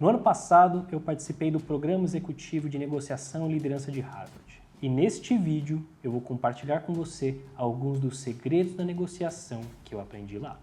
No ano passado, eu participei do Programa Executivo de Negociação e Liderança de Harvard. E neste vídeo, eu vou compartilhar com você alguns dos segredos da negociação que eu aprendi lá.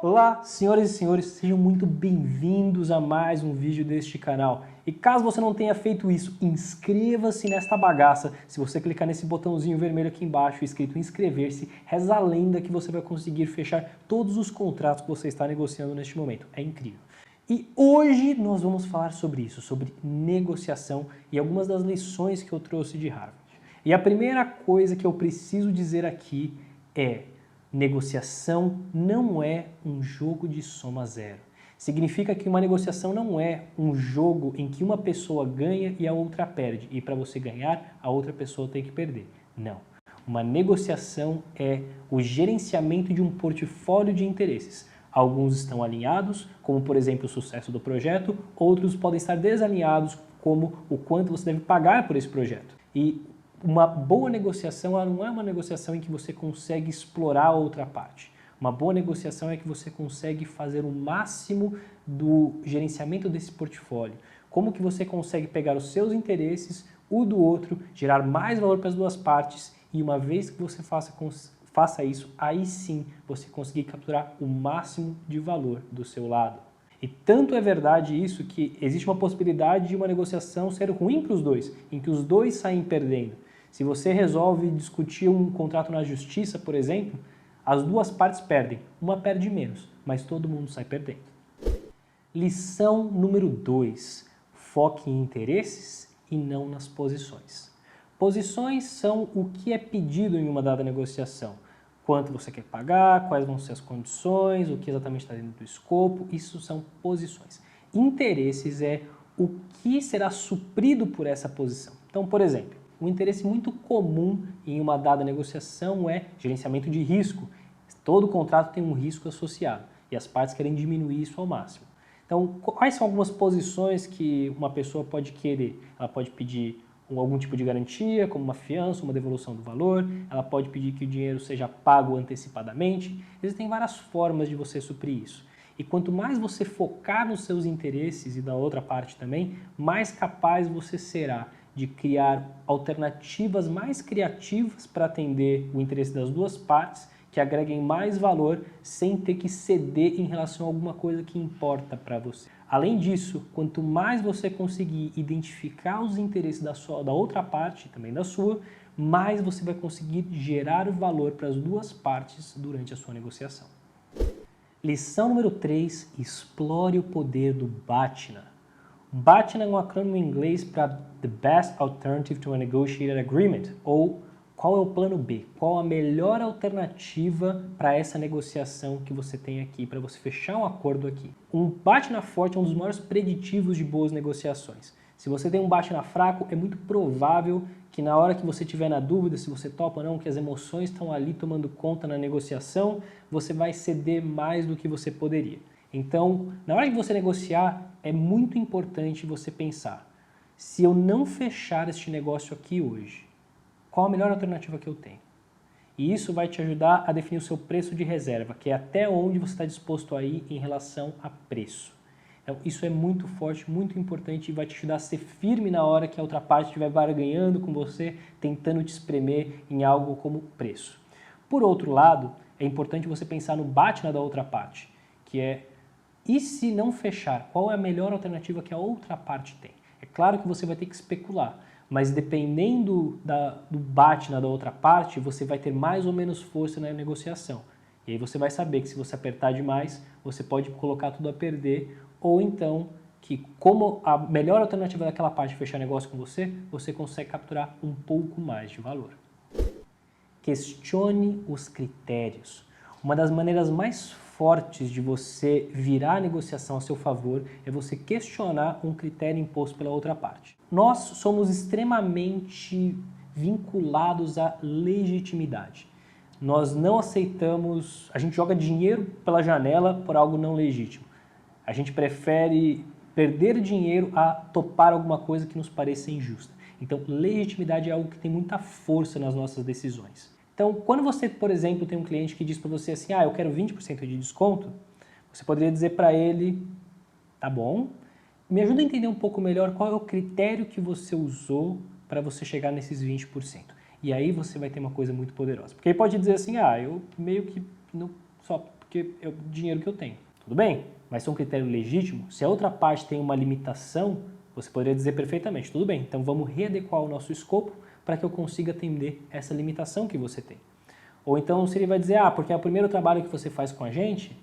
Olá, senhoras e senhores, sejam muito bem-vindos a mais um vídeo deste canal. E caso você não tenha feito isso, inscreva-se nesta bagaça. Se você clicar nesse botãozinho vermelho aqui embaixo, escrito inscrever-se, reza a lenda que você vai conseguir fechar todos os contratos que você está negociando neste momento. É incrível. E hoje nós vamos falar sobre isso, sobre negociação e algumas das lições que eu trouxe de Harvard. E a primeira coisa que eu preciso dizer aqui é: negociação não é um jogo de soma zero. Significa que uma negociação não é um jogo em que uma pessoa ganha e a outra perde. E para você ganhar, a outra pessoa tem que perder. Não. Uma negociação é o gerenciamento de um portfólio de interesses. Alguns estão alinhados, como por exemplo o sucesso do projeto, outros podem estar desalinhados, como o quanto você deve pagar por esse projeto. E uma boa negociação ela não é uma negociação em que você consegue explorar a outra parte. Uma boa negociação é que você consegue fazer o máximo do gerenciamento desse portfólio. Como que você consegue pegar os seus interesses, o do outro, gerar mais valor para as duas partes e uma vez que você faça isso, aí sim você conseguir capturar o máximo de valor do seu lado. E tanto é verdade isso que existe uma possibilidade de uma negociação ser ruim para os dois, em que os dois saem perdendo. Se você resolve discutir um contrato na justiça, por exemplo, as duas partes perdem. Uma perde menos, mas todo mundo sai perdendo. Lição número 2. Foque em interesses e não nas posições. Posições são o que é pedido em uma dada negociação. Quanto você quer pagar, quais vão ser as condições, o que exatamente está dentro do escopo, isso são posições. Interesses é o que será suprido por essa posição. Então, por exemplo, um interesse muito comum em uma dada negociação é gerenciamento de risco. Todo contrato tem um risco associado e as partes querem diminuir isso ao máximo. Então, quais são algumas posições que uma pessoa pode querer? Ela pode pedir algum tipo de garantia, como uma fiança, uma devolução do valor. Ela pode pedir que o dinheiro seja pago antecipadamente. Existem várias formas de você suprir isso. E quanto mais você focar nos seus interesses e da outra parte também, mais capaz você será de criar alternativas mais criativas para atender o interesse das duas partes, que agreguem mais valor sem ter que ceder em relação a alguma coisa que importa para você. Além disso, quanto mais você conseguir identificar os interesses da outra parte, também da sua, mais você vai conseguir gerar valor para as duas partes durante a sua negociação. Lição número 3, explore o poder do BATNA. BATNA é um acrônimo em inglês para The Best Alternative to a Negotiated Agreement, ou qual é o plano B, qual a melhor alternativa para essa negociação que você tem aqui, para você fechar um acordo aqui. Um BATNA forte é um dos maiores preditivos de boas negociações. Se você tem um BATNA fraco, é muito provável que na hora que você estiver na dúvida se você topa ou não, que as emoções estão ali tomando conta na negociação, você vai ceder mais do que você poderia. Então, na hora de você negociar, é muito importante você pensar: se eu não fechar este negócio aqui hoje, qual a melhor alternativa que eu tenho? E isso vai te ajudar a definir o seu preço de reserva, que é até onde você está disposto a ir em relação a preço. Então, isso é muito forte, muito importante e vai te ajudar a ser firme na hora que a outra parte estiver barganhando com você, tentando te espremer em algo como preço. Por outro lado, é importante você pensar no BATNA da outra parte, que é: e se não fechar, qual é a melhor alternativa que a outra parte tem? É claro que você vai ter que especular, mas dependendo do BATNA da outra parte, você vai ter mais ou menos força na negociação. E aí você vai saber que se você apertar demais, você pode colocar tudo a perder, ou então que como a melhor alternativa daquela parte é fechar negócio com você, você consegue capturar um pouco mais de valor. Questione os critérios. Uma das maneiras mais fortes de você virar a negociação a seu favor é você questionar um critério imposto pela outra parte. Nós somos extremamente vinculados à legitimidade. Nós não aceitamos, a gente joga dinheiro pela janela por algo não legítimo. A gente prefere perder dinheiro a topar alguma coisa que nos pareça injusta. Então, legitimidade é algo que tem muita força nas nossas decisões. Então, quando você, por exemplo, tem um cliente que diz para você assim, eu quero 20% de desconto, você poderia dizer para ele, tá bom, me ajuda a entender um pouco melhor qual é o critério que você usou para você chegar nesses 20%. E aí você vai ter uma coisa muito poderosa. Porque ele pode dizer assim, eu meio que não, só porque é o dinheiro que eu tenho. Tudo bem, mas se é um critério legítimo, se a outra parte tem uma limitação, você poderia dizer perfeitamente, tudo bem, então vamos readequar o nosso escopo para que eu consiga atender essa limitação que você tem. Ou então se ele vai dizer, porque é o primeiro trabalho que você faz com a gente,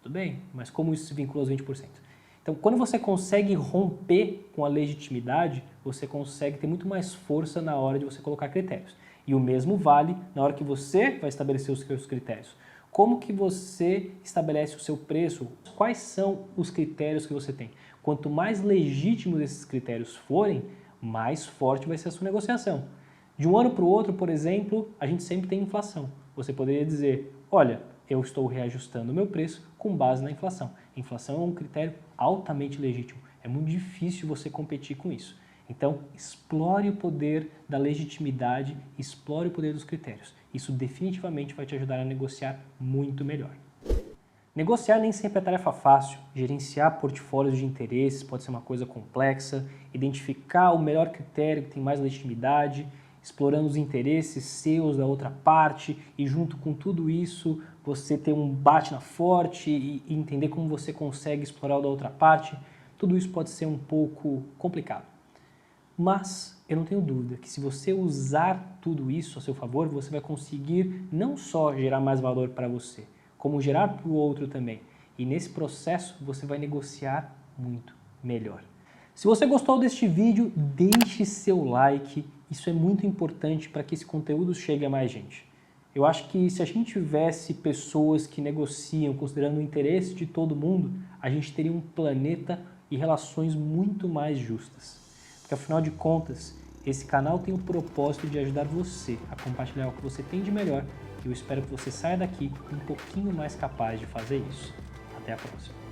tudo bem, mas como isso se vincula aos 20%? Então, quando você consegue romper com a legitimidade, você consegue ter muito mais força na hora de você colocar critérios. E o mesmo vale na hora que você vai estabelecer os seus critérios. Como que você estabelece o seu preço? Quais são os critérios que você tem? Quanto mais legítimos esses critérios forem, mais forte vai ser a sua negociação. De um ano para o outro, por exemplo, a gente sempre tem inflação. Você poderia dizer, olha, eu estou reajustando o meu preço com base na inflação. Inflação é um critério altamente legítimo. É muito difícil você competir com isso. Então, explore o poder da legitimidade, explore o poder dos critérios. Isso definitivamente vai te ajudar a negociar muito melhor. Negociar nem sempre é tarefa fácil. Gerenciar portfólios de interesses pode ser uma coisa complexa. Identificar o melhor critério que tem mais legitimidade, explorando os interesses seus da outra parte e junto com tudo isso você ter um bate na forte e entender como você consegue explorar o da outra parte, tudo isso pode ser um pouco complicado. Mas eu não tenho dúvida que se você usar tudo isso a seu favor, você vai conseguir não só gerar mais valor para você, como gerar para o outro também. E nesse processo você vai negociar muito melhor. Se você gostou deste vídeo, deixe seu like. Isso é muito importante para que esse conteúdo chegue a mais gente. Eu acho que se a gente tivesse pessoas que negociam considerando o interesse de todo mundo, a gente teria um planeta e relações muito mais justas. Porque afinal de contas, esse canal tem o propósito de ajudar você a compartilhar o que você tem de melhor e eu espero que você saia daqui um pouquinho mais capaz de fazer isso. Até a próxima.